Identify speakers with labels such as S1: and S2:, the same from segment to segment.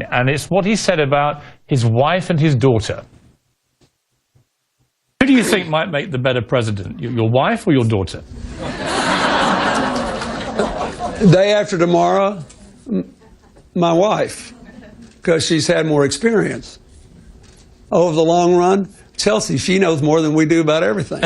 S1: and it's what he said about his wife and his daughter. Who do you think might make the better president, your wife or your daughter?
S2: Day after tomorrow, my wife, because she's had more experience. Over the long run, Chelsea, she knows more than we do about everything.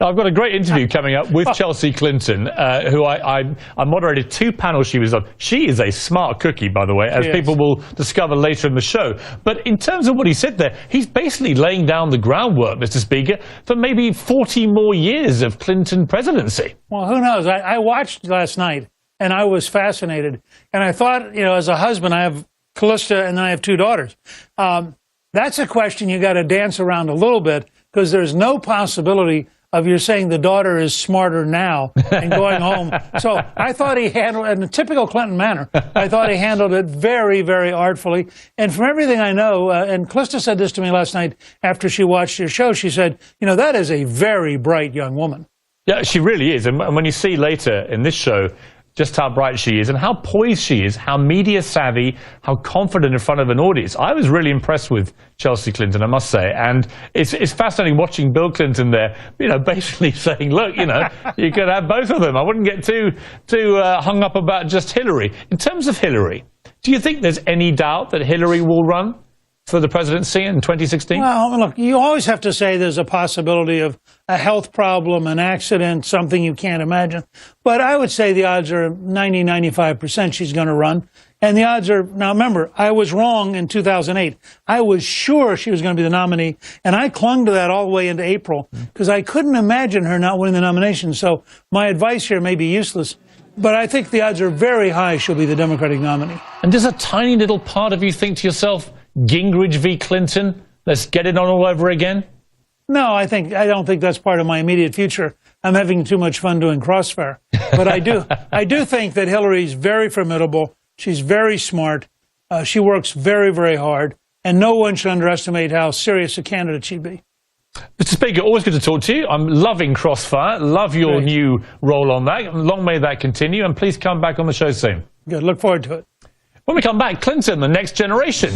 S1: I've got a great interview coming up with Chelsea Clinton, who I moderated 2 panels she was on. She is a smart cookie, by the way, as people will discover later in the show. But in terms of what he said there, he's basically laying down the groundwork, Mr. Speaker, for maybe 40 more years of Clinton presidency.
S3: Well, who knows? I watched last night, and I was fascinated. And I thought, you know, as a husband, I have Callista, and then I have 2 daughters. That's a question you got to dance around a little bit, because there's no possibility of you're saying the daughter is smarter now and going home. So I thought he handled it in a typical Clinton manner. I thought he handled it very, very artfully. And from everything I know, and Callista said this to me last night after she watched your show, she said, you know, that is a very bright young woman.
S1: Yeah, she really is. And when you see later in this show just how bright she is and how poised she is, how media savvy, how confident in front of an audience. I was really impressed with Chelsea Clinton, I must say. And it's fascinating watching Bill Clinton there, you know, basically saying, look, you know, you could have both of them. I wouldn't get too hung up about just Hillary. In terms of Hillary, do you think there's any doubt that Hillary will run for the presidency in 2016?
S3: Well, look, you always have to say there's a possibility of a health problem, an accident, something you can't imagine. But I would say the odds are 90, 95% she's going to run. And the odds are, now remember, I was wrong in 2008. I was sure she was going to be the nominee, and I clung to that all the way into April because I couldn't imagine her not winning the nomination. So my advice here may be useless. But I think the odds are very high she'll be the Democratic nominee.
S1: And does a tiny little part of you think to yourself, Gingrich v. Clinton, let's get it on all over again?
S3: No, I don't think that's part of my immediate future. I'm having too much fun doing crossfire. But I do think that Hillary's very formidable. She's very smart. She works very, very hard. And no one should underestimate how serious a candidate she'd be.
S1: Mr. Speaker, always good to talk to you. I'm loving Crossfire. Love your new role on that. Long may that continue. And please come back on the show soon.
S3: Good. Look forward to it.
S1: When we come back, Clinton, the next generation.